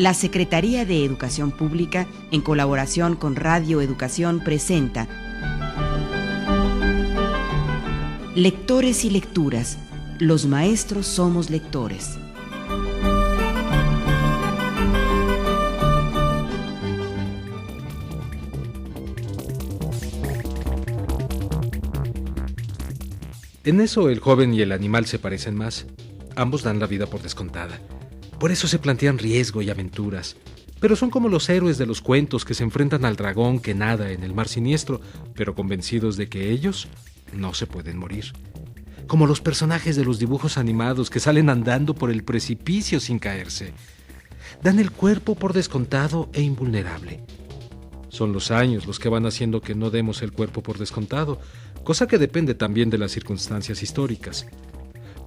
La Secretaría de Educación Pública, en colaboración con Radio Educación, presenta Lectores y Lecturas. Los maestros somos lectores. En eso el joven y el animal se parecen más. Ambos dan la vida por descontada. Por eso se plantean riesgo y aventuras. Pero son como los héroes de los cuentos que se enfrentan al dragón que nada en el mar siniestro, pero convencidos de que ellos no se pueden morir. Como los personajes de los dibujos animados que salen andando por el precipicio sin caerse. Dan el cuerpo por descontado e invulnerable. Son los años los que van haciendo que no demos el cuerpo por descontado, cosa que depende también de las circunstancias históricas.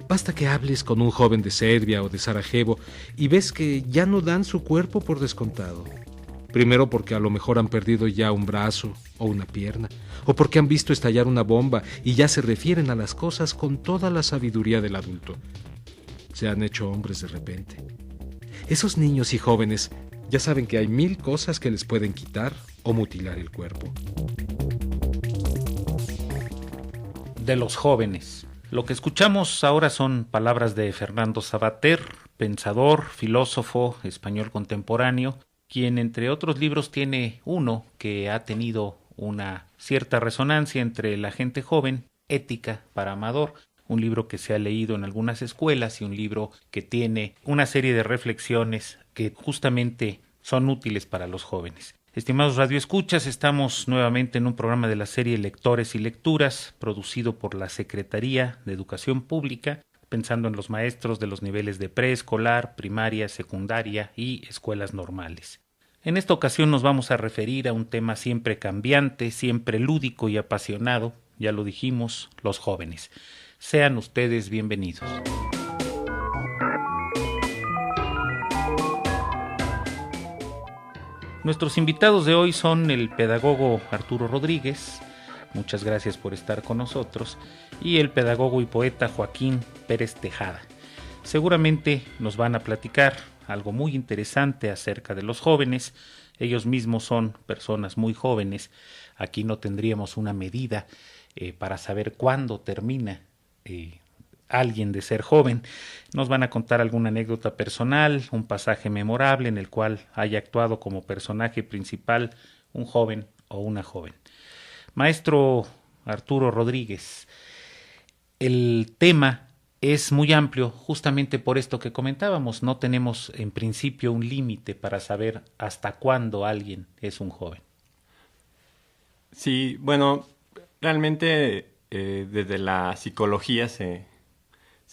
Basta que hables con un joven de Serbia o de Sarajevo y ves que ya no dan su cuerpo por descontado. Primero porque a lo mejor han perdido ya un brazo o una pierna, o porque han visto estallar una bomba y ya se refieren a las cosas con toda la sabiduría del adulto. Se han hecho hombres de repente. Esos niños y jóvenes ya saben que hay 1000 cosas que les pueden quitar o mutilar el cuerpo. De los jóvenes. Lo que escuchamos ahora son palabras de Fernando Savater, pensador, filósofo español contemporáneo, quien entre otros libros tiene uno que ha tenido una cierta resonancia entre la gente joven, Ética para Amador, un libro que se ha leído en algunas escuelas y un libro que tiene una serie de reflexiones que justamente son útiles para los jóvenes. Estimados radioescuchas, estamos nuevamente en un programa de la serie Lectores y Lecturas, producido por la Secretaría de Educación Pública, pensando en los maestros de los niveles de preescolar, primaria, secundaria y escuelas normales. En esta ocasión nos vamos a referir a un tema siempre cambiante, siempre lúdico y apasionado, ya lo dijimos, los jóvenes. Sean ustedes bienvenidos. Nuestros invitados de hoy son el pedagogo Arturo Rodríguez, muchas gracias por estar con nosotros, y el pedagogo y poeta Joaquín Pérez Tejada. Seguramente nos van a platicar algo muy interesante acerca de los jóvenes. Ellos mismos son personas muy jóvenes. Aquí no tendríamos una medida para saber cuándo termina alguien de ser joven. Nos van a contar alguna anécdota personal, un pasaje memorable en el cual haya actuado como personaje principal un joven o una joven. Maestro Arturo Rodríguez, el tema es muy amplio justamente por esto que comentábamos. No tenemos en principio un límite para saber hasta cuándo alguien es un joven. Sí, bueno, realmente desde la psicología se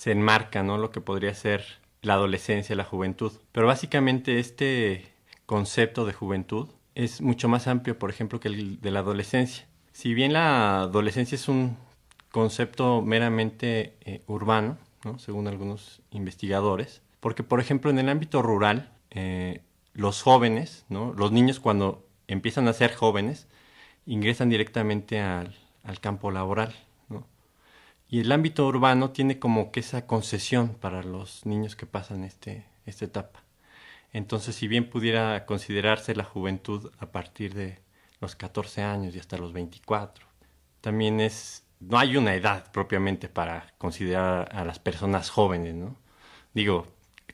enmarca, ¿no?, lo que podría ser la adolescencia, la juventud. Pero básicamente este concepto de juventud es mucho más amplio, por ejemplo, que el de la adolescencia. Si bien la adolescencia es un concepto meramente urbano, ¿no?, según algunos investigadores, porque, por ejemplo, en el ámbito rural, los jóvenes, ¿no?, los niños cuando empiezan a ser jóvenes, ingresan directamente al campo laboral, ¿no? Y el ámbito urbano tiene como que esa concesión para los niños que pasan esta etapa. Entonces, si bien pudiera considerarse la juventud a partir de los 14 años y hasta los 24, también no hay una edad propiamente para considerar a las personas jóvenes, ¿no? Digo,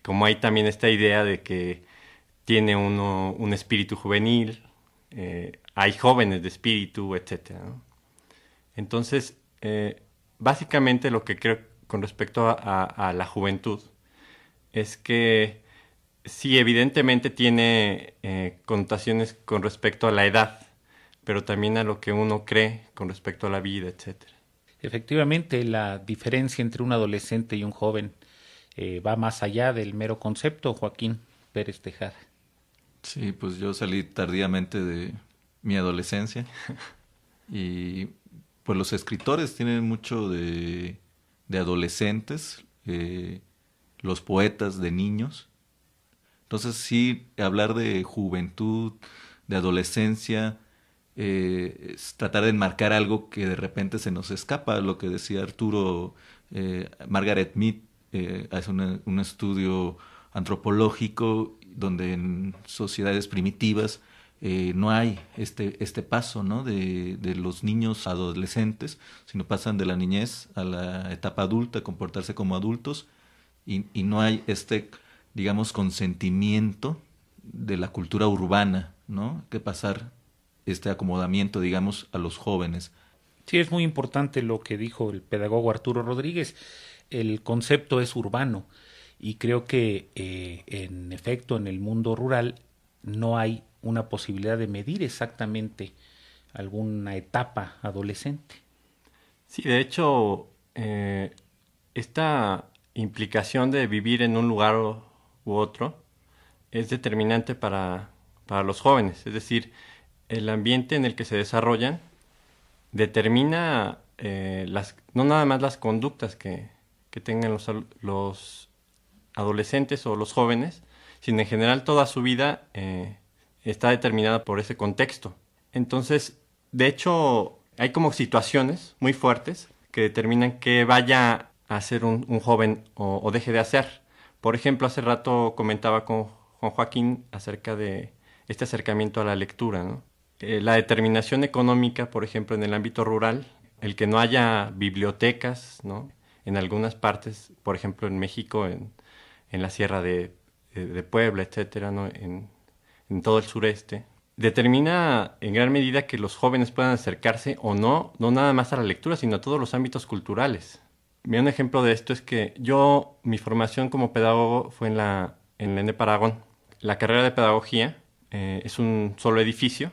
como hay también esta idea de que tiene uno un espíritu juvenil, hay jóvenes de espíritu, etcétera, ¿no? Entonces, básicamente lo que creo con respecto a la juventud es que sí, evidentemente tiene connotaciones con respecto a la edad, pero también a lo que uno cree con respecto a la vida, etcétera. Efectivamente, la diferencia entre un adolescente y un joven va más allá del mero concepto, Joaquín Pérez Tejada. Sí, pues yo salí tardíamente de mi adolescencia y pues los escritores tienen mucho de adolescentes, los poetas de niños. Entonces sí, hablar de juventud, de adolescencia, es tratar de enmarcar algo que de repente se nos escapa. Lo que decía Arturo, Margaret Mead hace un estudio antropológico donde en sociedades primitivas no hay este paso, ¿no? de los niños a adolescentes, sino pasan de la niñez a la etapa adulta, comportarse como adultos, y no hay digamos, consentimiento de la cultura urbana, ¿no? Que pasar este acomodamiento, digamos, a los jóvenes. Sí, es muy importante lo que dijo el pedagogo Arturo Rodríguez. El concepto es urbano y creo que en efecto en el mundo rural no hay una posibilidad de medir exactamente alguna etapa adolescente. Sí, de hecho, esta implicación de vivir en un lugar u otro es determinante para los jóvenes. Es decir, el ambiente en el que se desarrollan determina no nada más las conductas que tengan los adolescentes o los jóvenes, sino en general toda su vida está determinada por ese contexto. Entonces, de hecho, hay como situaciones muy fuertes que determinan qué vaya a hacer un joven o deje de hacer. Por ejemplo, hace rato comentaba con Juan Joaquín acerca de este acercamiento a la lectura, ¿no? La determinación económica, por ejemplo, en el ámbito rural, el que no haya bibliotecas, ¿no? En algunas partes, por ejemplo, en México, en la Sierra de Puebla, etcétera, ¿no? En todo el sureste, determina en gran medida que los jóvenes puedan acercarse o no nada más a la lectura, sino a todos los ámbitos culturales. Mira, un ejemplo de esto es que mi formación como pedagogo fue en la ENEP Aragón. La carrera de pedagogía es un solo edificio,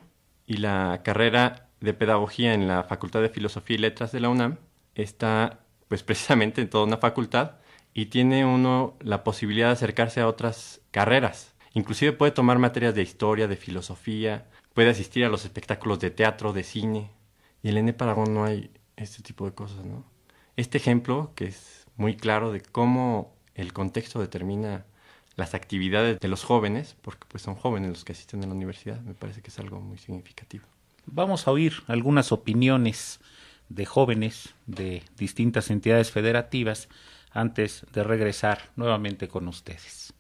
y la carrera de pedagogía en la Facultad de Filosofía y Letras de la UNAM está pues precisamente en toda una facultad, y tiene uno la posibilidad de acercarse a otras carreras. Inclusive puede tomar materias de historia, de filosofía, puede asistir a los espectáculos de teatro, de cine, y en la ENEP Aragón no hay este tipo de cosas, ¿no? Este ejemplo, que es muy claro de cómo el contexto determina las actividades de los jóvenes, porque pues son jóvenes los que asisten a la universidad, me parece que es algo muy significativo. Vamos a oír algunas opiniones de jóvenes de distintas entidades federativas antes de regresar nuevamente con ustedes.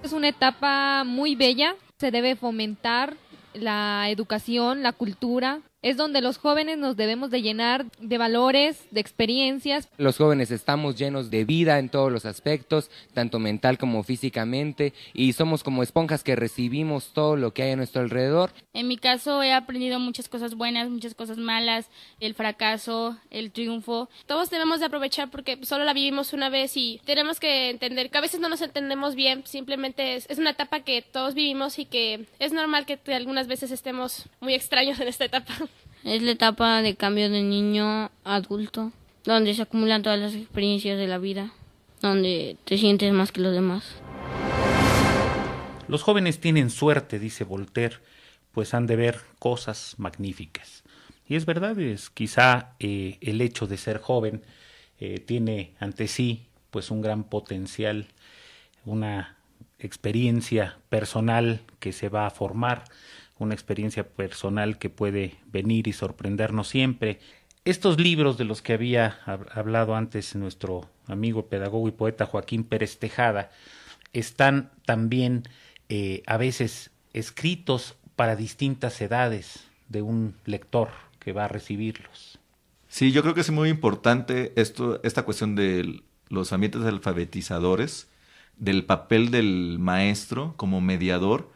Es una etapa muy bella, se debe fomentar la educación, la cultura. Es donde los jóvenes nos debemos de llenar de valores, de experiencias. Los jóvenes estamos llenos de vida en todos los aspectos, tanto mental como físicamente, y somos como esponjas que recibimos todo lo que hay a nuestro alrededor. En mi caso he aprendido muchas cosas buenas, muchas cosas malas, el fracaso, el triunfo. Todos debemos de aprovechar porque solo la vivimos una vez y tenemos que entender que a veces no nos entendemos bien, simplemente es una etapa que todos vivimos y que es normal que algunas veces estemos muy extraños en esta etapa. Es la etapa de cambio de niño a adulto, donde se acumulan todas las experiencias de la vida, donde te sientes más que los demás. Los jóvenes tienen suerte, dice Voltaire, pues han de ver cosas magníficas. Y es verdad, quizá el hecho de ser joven tiene ante sí pues un gran potencial, una experiencia personal que se va a formar, una experiencia personal que puede venir y sorprendernos siempre. Estos libros de los que había hablado antes nuestro amigo pedagogo y poeta Joaquín Pérez Tejada están también a veces escritos para distintas edades de un lector que va a recibirlos. Sí, yo creo que es muy importante esta cuestión de los ambientes alfabetizadores, del papel del maestro como mediador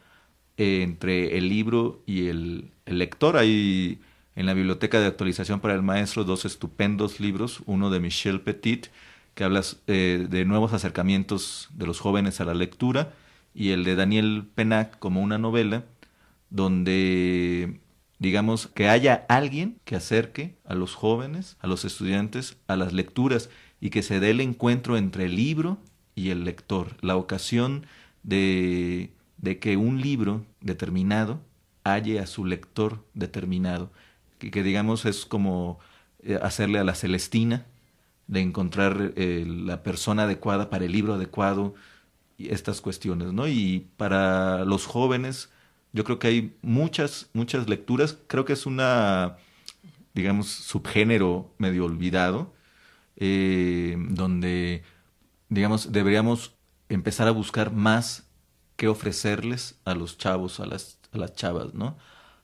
entre el libro y el lector. Hay en la Biblioteca de Actualización para el Maestro 2 estupendos libros, uno de Michel Petit, que habla de nuevos acercamientos de los jóvenes a la lectura, y el de Daniel Pennac como una novela, donde digamos que haya alguien que acerque a los jóvenes, a los estudiantes, a las lecturas, y que se dé el encuentro entre el libro y el lector, la ocasión de que un libro determinado halle a su lector determinado, que digamos es como hacerle a la Celestina, de encontrar la persona adecuada para el libro adecuado, y estas cuestiones, ¿no? Y para los jóvenes yo creo que hay muchas lecturas. Creo que es digamos, subgénero medio olvidado, donde, digamos, deberíamos empezar a buscar más qué ofrecerles a los chavos, a las chavas, ¿no?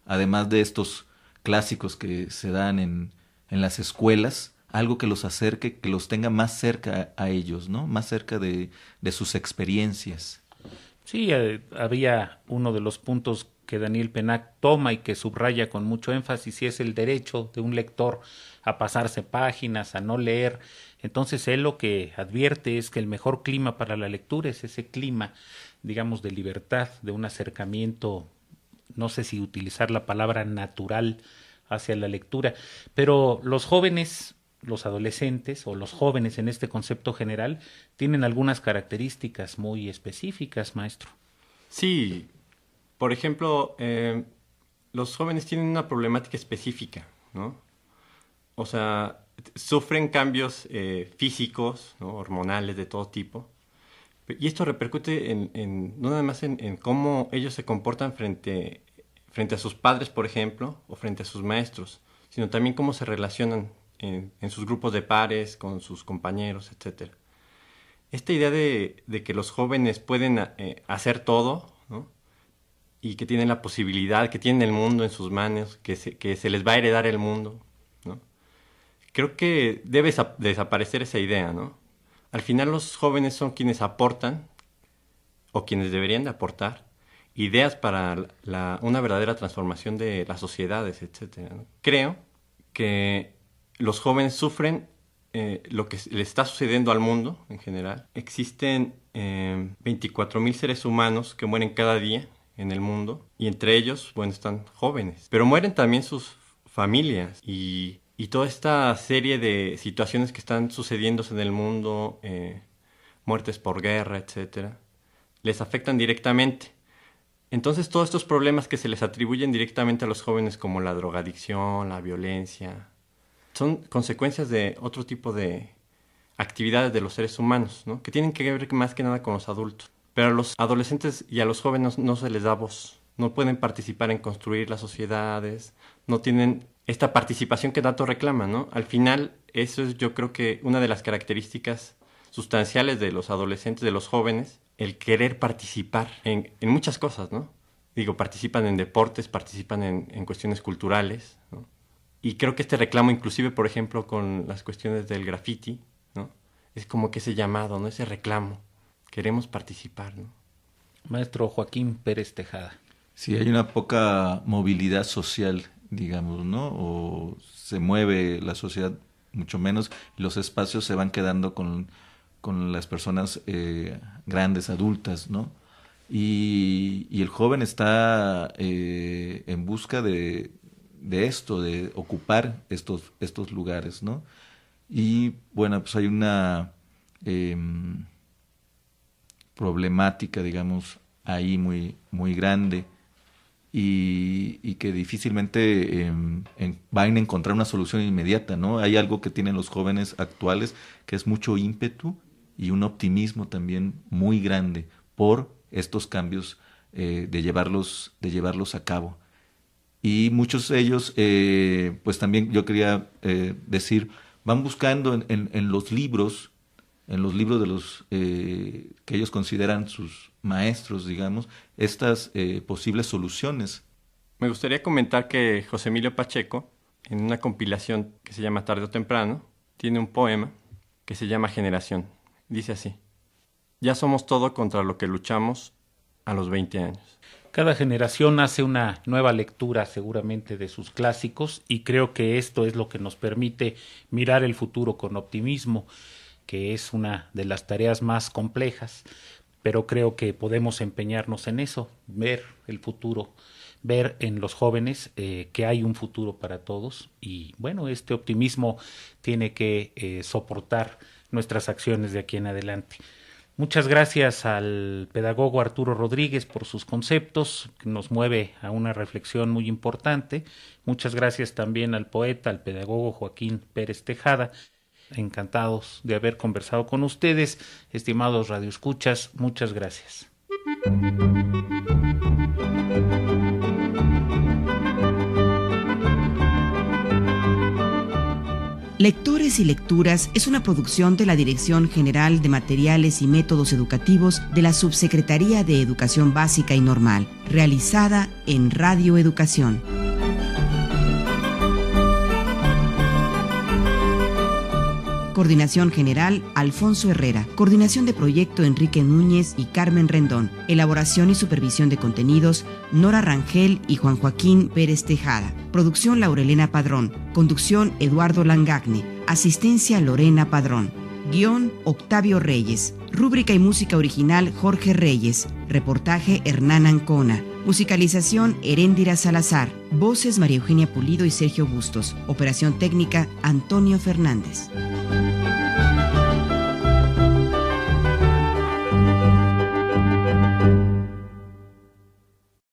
Además de estos clásicos que se dan en las escuelas, algo que los acerque, que los tenga más cerca a ellos, ¿no? Más cerca de sus experiencias. Sí, había uno de los puntos que Daniel Pennac toma y que subraya con mucho énfasis, y es el derecho de un lector a pasarse páginas, a no leer. Entonces él lo que advierte es que el mejor clima para la lectura es ese clima, digamos, de libertad, de un acercamiento, no sé si utilizar la palabra natural hacia la lectura, pero los jóvenes, los adolescentes o los jóvenes en este concepto general tienen algunas características muy específicas, maestro. Sí, por ejemplo, los jóvenes tienen una problemática específica, ¿no? O sea, sufren cambios físicos, ¿no? Hormonales de todo tipo, y esto repercute no nada más en cómo ellos se comportan frente a sus padres, por ejemplo, o frente a sus maestros, sino también cómo se relacionan en sus grupos de pares, con sus compañeros, etc. Esta idea de que los jóvenes pueden hacer todo, ¿no? Y que tienen la posibilidad, que tienen el mundo en sus manos, que se les va a heredar el mundo, ¿no? Creo que debe desaparecer esa idea, ¿no? Al final los jóvenes son quienes aportan, o quienes deberían de aportar, ideas para una verdadera transformación de las sociedades, etc., ¿no? Creo que los jóvenes sufren lo que le está sucediendo al mundo en general. Existen 24,000 seres humanos que mueren cada día en el mundo, y entre ellos, bueno, están jóvenes. Pero mueren también sus familias y toda esta serie de situaciones que están sucediéndose en el mundo, muertes por guerra, etc., les afectan directamente. Entonces todos estos problemas que se les atribuyen directamente a los jóvenes, como la drogadicción, la violencia, son consecuencias de otro tipo de actividades de los seres humanos, ¿no? Que tienen que ver más que nada con los adultos. Pero a los adolescentes y a los jóvenes no se les da voz. No pueden participar en construir las sociedades, no tienen esta participación que tanto reclaman, ¿no? Al final, eso es, yo creo que una de las características sustanciales de los adolescentes, de los jóvenes, el querer participar en muchas cosas, ¿no? Digo, participan en deportes, participan en cuestiones culturales, ¿no? Y creo que este reclamo, inclusive, por ejemplo, con las cuestiones del graffiti, ¿no? Es como que ese llamado, ¿no? Ese reclamo. Queremos participar, ¿no? Maestro Joaquín Pérez Tejada. Sí, hay una poca movilidad social, digamos, ¿no? O se mueve la sociedad mucho menos, y los espacios se van quedando con las personas grandes, adultas, ¿no? Y el joven está en busca de esto, de ocupar estos lugares, ¿no? Y bueno, pues hay una problemática, digamos, ahí muy, muy grande, y que difícilmente van a encontrar una solución inmediata, ¿no? Hay algo que tienen los jóvenes actuales, que es mucho ímpetu y un optimismo también muy grande por estos cambios de llevarlos a cabo. Y muchos de ellos, pues también yo quería decir, van buscando en los libros de los que ellos consideran sus maestros, digamos, estas posibles soluciones. Me gustaría comentar que José Emilio Pacheco, en una compilación que se llama Tarde o Temprano, tiene un poema que se llama Generación. Dice así: ya somos todo contra lo que luchamos a los 20 años. Cada generación hace una nueva lectura seguramente de sus clásicos, y creo que esto es lo que nos permite mirar el futuro con optimismo, que es una de las tareas más complejas, pero creo que podemos empeñarnos en eso, ver el futuro, ver en los jóvenes que hay un futuro para todos, y bueno, este optimismo tiene que soportar nuestras acciones de aquí en adelante. Muchas gracias al pedagogo Arturo Rodríguez por sus conceptos, que nos mueve a una reflexión muy importante. Muchas gracias también al poeta, al pedagogo Joaquín Pérez Tejada. Encantados de haber conversado con ustedes, estimados radioescuchas, muchas gracias. Lectores y Lecturas es una producción de la Dirección General de Materiales y Métodos Educativos de la Subsecretaría de Educación Básica y Normal, realizada en Radio Educación. Coordinación General, Alfonso Herrera. Coordinación de Proyecto, Enrique Núñez y Carmen Rendón. Elaboración y Supervisión de Contenidos, Nora Rangel y Juan Joaquín Pérez Tejada. Producción, Laurelena Padrón. Conducción, Eduardo Langagne. Asistencia, Lorena Padrón. Guión, Octavio Reyes. Rúbrica y música original, Jorge Reyes. Reportaje, Hernán Ancona. Musicalización, Heréndira Salazar. Voces, María Eugenia Pulido y Sergio Bustos. Operación técnica, Antonio Fernández.